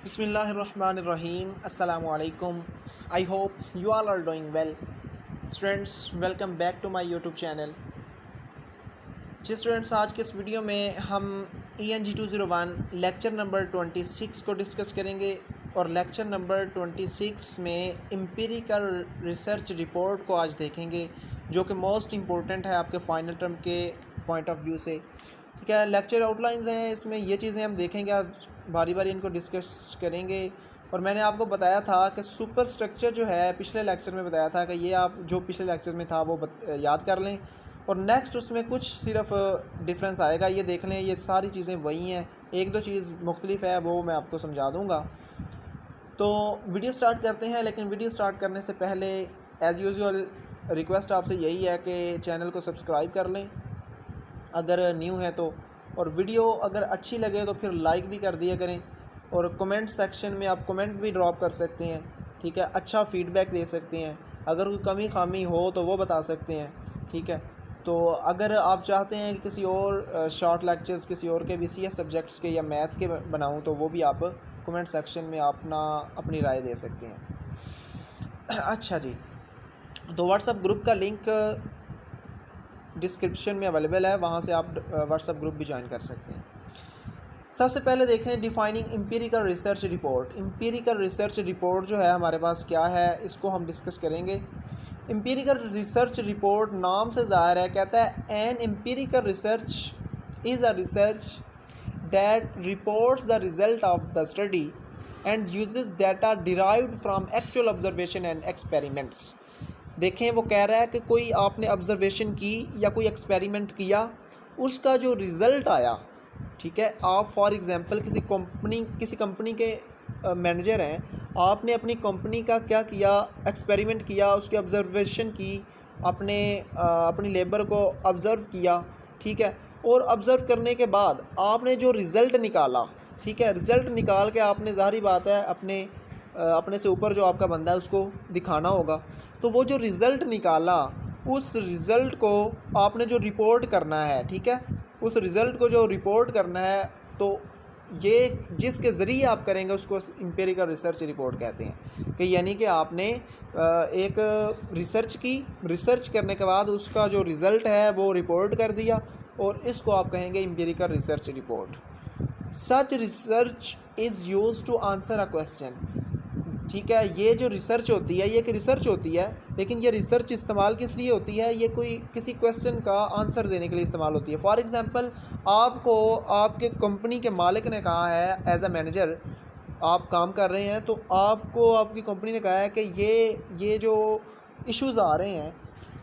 Bismillahirrahmanirrahim. Assalamu alaikum. I hope you all are doing well. Students, welcome back to my YouTube channel. जी students, आज के इस video में हम ENG 201 lecture number 26 को discuss करेंगे और लेक्चर नंबर 26 में एम्पिरिकल रिसर्च रिपोर्ट को आज देखेंगे, जो कि मोस्ट इम्पोर्टेंट है आपके फाइनल टर्म के पॉइंट ऑफ व्यू से। ठीक है, लेक्चर आउटलाइंस हैं, इसमें ये चीज़ें हम देखेंगे, आज बारी बारी इनको डिस्कस करेंगे। और मैंने आपको बताया था कि सुपर स्ट्रक्चर जो है, पिछले लेक्चर में बताया था कि ये आप जो पिछले लेक्चर में था वो याद कर लें, और नेक्स्ट उसमें कुछ सिर्फ डिफरेंस आएगा, ये देख लें। ये सारी चीज़ें वही हैं, एक दो चीज़ मुख्तलिफ है, वो मैं आपको समझा दूँगा। तो वीडियो स्टार्ट करते हैं, लेकिन वीडियो स्टार्ट करने से पहले एज़ यूजुअल रिक्वेस्ट आपसे यही है कि चैनल को सब्सक्राइब कर लें अगर न्यू है तो, और वीडियो अगर अच्छी लगे तो फिर लाइक भी कर दिया करें, और कमेंट सेक्शन में आप कमेंट भी ड्रॉप कर सकते हैं। ठीक है, अच्छा फीडबैक दे सकते हैं, अगर कोई कमी खामी हो तो वो बता सकते हैं। ठीक है, तो अगर आप चाहते हैं कि किसी और शॉर्ट लेक्चर्स किसी और के BCS सब्जेक्ट्स के या मैथ के बनाऊं, तो वो भी आप कमेंट सेक्शन में अपनी राय दे सकते हैं। अच्छा जी, तो व्हाट्सएप ग्रुप का लिंक डिस्क्रिप्शन में अवेलेबल है, वहाँ से आप व्हाट्सएप ग्रुप भी ज्वाइन कर सकते हैं। सबसे पहले देखें defining empirical research report. Empirical research report जो है हमारे पास क्या है, इसको हम डिस्कस करेंगे। एम्पिरिकल रिसर्च रिपोर्ट नाम से ज़ाहिर है, कहता है an empirical research is a research that reports the result of the study and uses data derived from actual observation and experiments. देखें, वो कह रहा है कि कोई आपने ऑब्जर्वेशन की या कोई एक्सपेरिमेंट किया, उसका जो रिज़ल्ट आया, ठीक है, आप फॉर एग्ज़ाम्पल किसी कंपनी के मैनेजर हैं, आपने अपनी कंपनी का क्या किया, एक्सपेरिमेंट किया, उसकी ऑब्जर्वेशन की, अपनी लेबर को ऑब्ज़र्व किया। ठीक है, और ऑब्ज़र्व करने के बाद आपने जो रिज़ल्ट निकाला, ठीक है, रिज़ल्ट निकाल के आपने, ज़ाहिर बात है, अपने से ऊपर जो आपका बंदा है उसको दिखाना होगा। तो वो जो रिज़ल्ट निकाला, उस रिज़ल्ट को आपने जो रिपोर्ट करना है, ठीक है, उस रिज़ल्ट को जो रिपोर्ट करना है, तो ये जिसके ज़रिए आप करेंगे उसको एम्पिरिकल रिसर्च रिपोर्ट कहते हैं। कि यानी कि आपने एक रिसर्च करने के बाद उसका जो रिज़ल्ट है वो रिपोर्ट कर दिया, और इसको आप कहेंगे empirical research report. Such research is used to answer a question. ठीक है, ये जो रिसर्च होती है, ये एक रिसर्च होती है, लेकिन ये रिसर्च इस्तेमाल किस लिए होती है, ये किसी क्वेश्चन का आंसर देने के लिए इस्तेमाल होती है। फॉर एग्ज़ाम्पल, आपको आपके कंपनी के मालिक ने कहा है, एज अ मैनेजर आप काम कर रहे हैं, तो आपको आपकी कंपनी ने कहा है कि ये जो इश्यूज़ आ रहे हैं,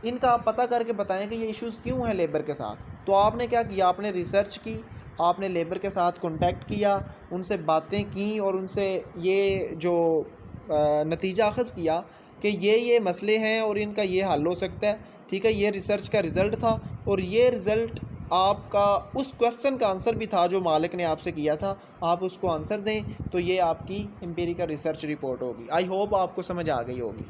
इनका आप पता करके बताएं कि ये इश्यूज़ क्यों हैं लेबर के साथ। तो आपने क्या किया, आपने रिसर्च की, आपने लेबर के साथ कॉन्टैक्ट किया, उनसे बातें की, और उनसे ये जो नतीजा अख़ज़ किया कि ये मसले हैं और इनका ये हल हो सकता है। ठीक है, ये रिसर्च का रिज़ल्ट था, और ये रिज़ल्ट आपका उस क्वेश्चन का आंसर भी था जो मालिक ने आपसे किया था, आप उसको आंसर दें, तो ये आपकी एम्पिरिकल रिसर्च रिपोर्ट होगी। आई होप आपको समझ आ गई होगी।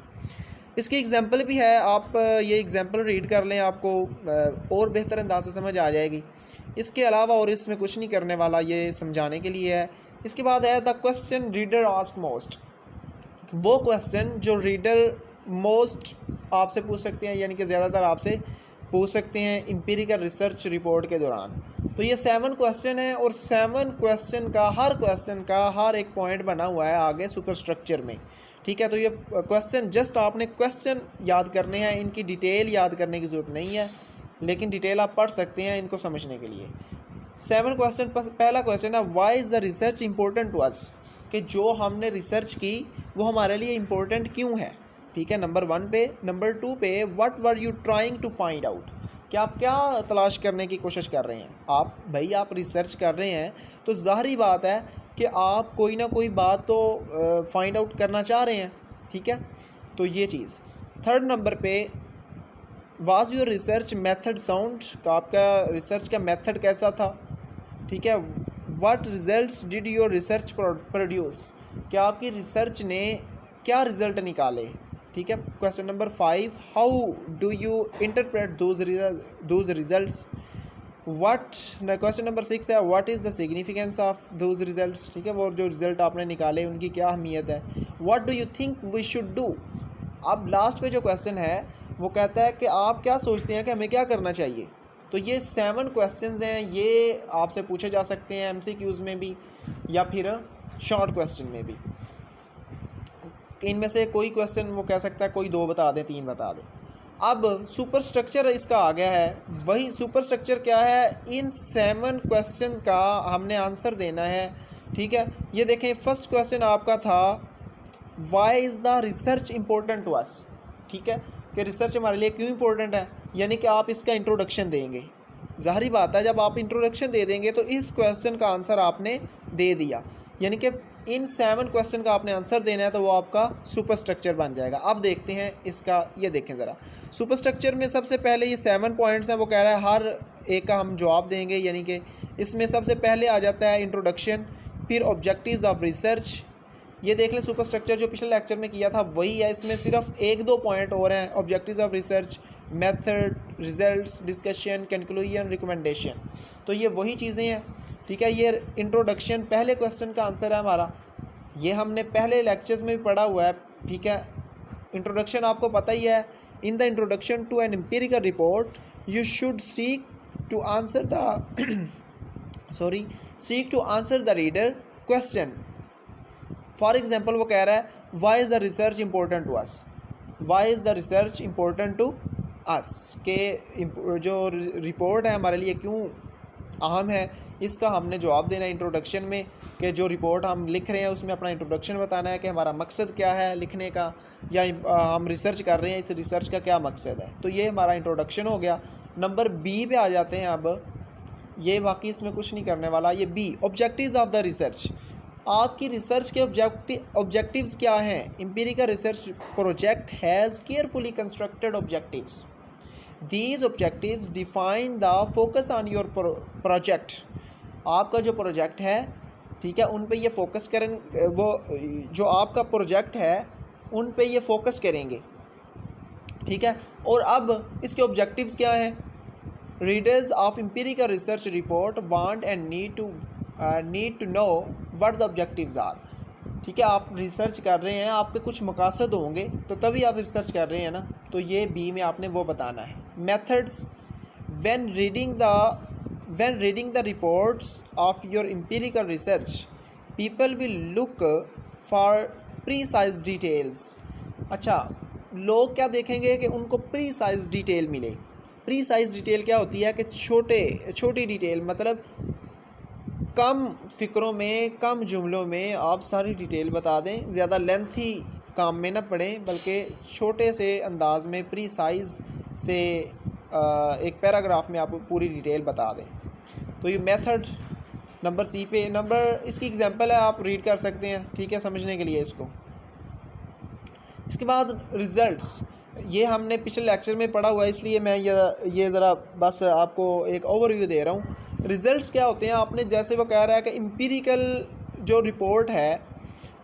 इसकी एग्ज़ाम्पल भी है, आप ये एग्ज़ाम्पल रीड कर लें, आपको और बेहतर अंदाज से समझ आ जाएगी। इसके अलावा और इसमें कुछ नहीं करने वाला, ये समझाने के लिए है। इसके बाद है the question reader ask most. वो क्वेश्चन जो रीडर मोस्ट आपसे पूछ सकते हैं, यानी कि ज़्यादातर आपसे पूछ सकते हैं एम्पिरिकल रिसर्च रिपोर्ट के दौरान। तो ये 7 क्वेश्चन है, और 7 क्वेश्चन का हर एक पॉइंट बना हुआ है आगे सुपर स्ट्रक्चर में। ठीक है, तो ये क्वेश्चन जस्ट आपने क्वेश्चन याद करने हैं, इनकी डिटेल याद करने की ज़रूरत नहीं है, लेकिन डिटेल आप पढ़ सकते हैं इनको समझने के लिए। 7 क्वेश्चन। पहला क्वेश्चन है, why is the research important to us, कि जो हमने रिसर्च की वो हमारे लिए इम्पोर्टेंट क्यों है। ठीक है, नंबर 1 पे। नंबर 2 पे, what were you trying to find out, कि आप क्या तलाश करने की कोशिश कर रहे हैं। आप रिसर्च कर रहे हैं, तो ज़ाहिर बात है कि आप कोई ना कोई बात तो फाइंड आउट करना चाह रहे हैं। ठीक है, तो ये चीज़। 3rd नंबर पे, was your research method sound, का आपका रिसर्च का मेथड कैसा था। ठीक है, what results did your research produce, क्या आपकी रिसर्च ने क्या रिज़ल्ट निकाले। ठीक है, question number 5, how do you interpret those results, what, question number 6 है what is the significance of those results, ठीक है, वो जो रिज़ल्ट आपने निकाले उनकी क्या अहमियत है। What do you think we should do. अब लास्ट पे जो क्वेश्चन है वो कहता है कि आप क्या सोचते हैं कि हमें क्या करना चाहिए। तो ये 7 क्वेश्चंस हैं, ये आपसे पूछे जा सकते हैं एमसीक्यूज़ में भी या फिर शॉर्ट क्वेश्चन में भी। इनमें से कोई क्वेश्चन वो कह सकता है कोई 2 बता दें, 3 बता दें। अब सुपर स्ट्रक्चर इसका आ गया है, वही सुपर स्ट्रक्चर क्या है, इन 7 क्वेश्चंस का हमने आंसर देना है, ठीक है। ये देखें फर्स्ट क्वेश्चन आपका था why is the research important to us, ठीक है, कि रिसर्च हमारे लिए क्यों इम्पोर्टेंट है, यानी कि आप इसका इंट्रोडक्शन देंगे। ज़ाहिर बात है जब आप इंट्रोडक्शन दे देंगे तो इस क्वेश्चन का आंसर आपने दे दिया, यानी कि इन 7 क्वेश्चन का आपने आंसर देना है, तो वो आपका सुपर स्ट्रक्चर बन जाएगा। अब देखते हैं इसका, ये देखें ज़रा सुपर स्ट्रक्चर में सबसे पहले ये 7 पॉइंट्स हैं, वो कह रहा है हर एक का हम जवाब देंगे, यानी कि इसमें सबसे पहले आ जाता है इंट्रोडक्शन, फिर ऑब्जेक्टिव्स ऑफ रिसर्च। ये देख लें सुपर स्ट्रक्चर जो पिछले लेक्चर में किया था वही है, इसमें सिर्फ 1-2 पॉइंट और हैं, objectives of research, method, results, discussion, conclusion, recommendation. तो ये वही चीज़ें हैं, ठीक है। ये इंट्रोडक्शन पहले क्वेश्चन का आंसर है हमारा, ये हमने पहले लेक्चर्स में भी पढ़ा हुआ है, ठीक है। इंट्रोडक्शन आपको पता ही है, in the introduction to an empirical report you should seek to answer the seek to answer the reader question. For example वो कह रहा है why is the research important to us, why is the research important to us, के जो report है हमारे लिए क्यों अहम है, इसका हमने जवाब देना है इंट्रोडक्शन में, कि जो रिपोर्ट हम लिख रहे हैं उसमें अपना इंट्रोडक्शन बताना है कि हमारा मकसद क्या है लिखने का, या हम रिसर्च कर रहे हैं, इस रिसर्च का क्या मकसद है। तो ये हमारा इंट्रोडक्शन हो गया। नंबर बी पे आ जाते हैं। अब ये बाकी इसमें कुछ नहीं करने वाला। ये B objectives of the research, आपकी रिसर्च के ऑब्जेक्टिव्स क्या हैं। Empirical research project has carefully constructed objectives, these objectives define the focus on your project. आपका जो प्रोजेक्ट है, ठीक है, उन पे ये फोकस करें, वो जो आपका प्रोजेक्ट है उन पे ये फोकस करेंगे, ठीक है। और अब इसके ऑब्जेक्टिव्स क्या हैं। Readers of empirical research report want and need to know what the objectives are, ठीक है। आप रिसर्च कर रहे हैं, आपके कुछ मकासद होंगे तो तभी आप रिसर्च कर रहे हैं ना, तो ये बी में आपने वो बताना है। Methods, when reading the reports of your empirical research people will look for precise details. अच्छा, लोग क्या देखेंगे कि उनको प्रीसाइज डिटेल मिले। प्रीसाइज डिटेल क्या होती है कि छोटी डिटेल, मतलब कम फ़िक्रों में, कम जुमलों में आप सारी डिटेल बता दें, ज़्यादा लेंथी काम में ना पड़ें, बल्कि छोटे से अंदाज में प्रीसाइज से एक पैराग्राफ में आप पूरी डिटेल बता दें। तो ये मेथड नंबर सी पे, नंबर इसकी एग्जांपल है, आप रीड कर सकते हैं, ठीक है, समझने के लिए इसको। इसके बाद रिज़ल्ट्स, ये हमने पिछले लेक्चर में पढ़ा हुआ है, इसलिए मैं ये ज़रा बस आपको एक ओवरव्यू दे रहा हूँ। रिज़ल्ट्स क्या होते हैं, आपने जैसे वो कह रहा है कि एम्पिरिकल जो रिपोर्ट है,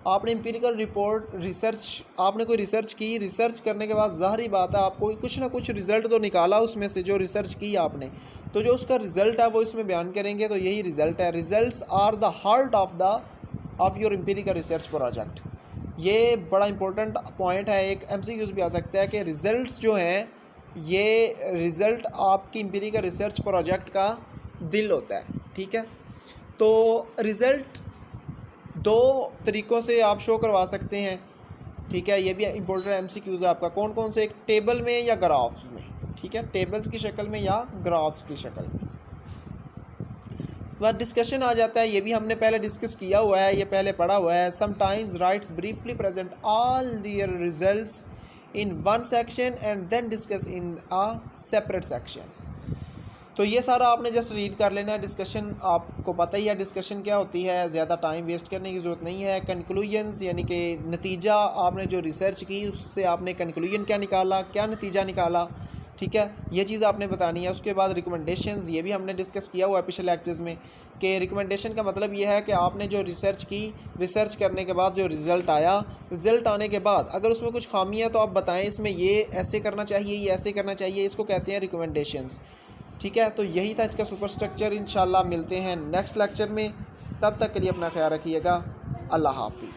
आपने एम्पिरिकल रिपोर्ट रिसर्च, आपने कोई रिसर्च की, रिसर्च करने के बाद ज़ाहिर बात है आपको कुछ ना कुछ रिज़ल्ट तो निकाला उसमें से, जो रिसर्च की आपने, तो जो उसका रिज़ल्ट है वो इसमें बयान करेंगे, तो यही रिज़ल्ट है। Results are the heart of your empirical research project. ये बड़ा इंपॉर्टेंट पॉइंट है, एक एमसीक्यूज़ भी आ सकता है कि रिज़ल्ट्स जो हैं, ये रिज़ल्ट आपकी एम्पिरिकल रिसर्च प्रोजेक्ट का दिल होता है, ठीक है। तो रिज़ल्ट 2 तरीक़ों से आप शो करवा सकते हैं, ठीक है। ये भी इम्पोर्टेंट एमसीक्यूज़ है आपका, कौन कौन से, एक टेबल में या ग्राफ्स में, ठीक है, टेबल्स की शक्ल में या ग्राफ्स की शक्ल में। इसके बाद डिस्कशन आ जाता है, ये भी हमने पहले डिस्कस किया हुआ है, ये पहले पढ़ा हुआ है। Sometimes writes briefly present all their results in one section and then discuss in a separate section. तो ये सारा आपने जस्ट रीड कर लेना है। डिस्कशन आपको पता ही है डिस्कशन क्या होती है, ज़्यादा टाइम वेस्ट करने की ज़रूरत नहीं है। कंक्लूजन्स, यानी कि नतीजा, आपने जो रिसर्च की उससे आपने कंक्लूजन क्या निकाला, क्या नतीजा निकाला, ठीक है, ये चीज़ आपने बतानी है। उसके बाद रिकमेंडेशंस, ये भी हमने डिस्कस किया हुआ है पिछले लेक्चर्स में, कि रिकमेंडेशन का मतलब ये है कि आपने जो रिसर्च की, रिसर्च करने के बाद जो रिज़ल्ट आया, रिज़ल्ट आने के बाद अगर उसमें कुछ खामी है तो आप बताएं, इसमें ये ऐसे करना चाहिए, ये ऐसे करना चाहिए, इसको कहते हैं रिकमेंडेशंस। ठीक है, तो यही था इसका सुपर स्ट्रक्चर। इंशाल्लाह मिलते हैं नेक्स्ट लेक्चर में, तब तक के लिए अपना ख्याल रखिएगा। अल्लाह हाफिज़।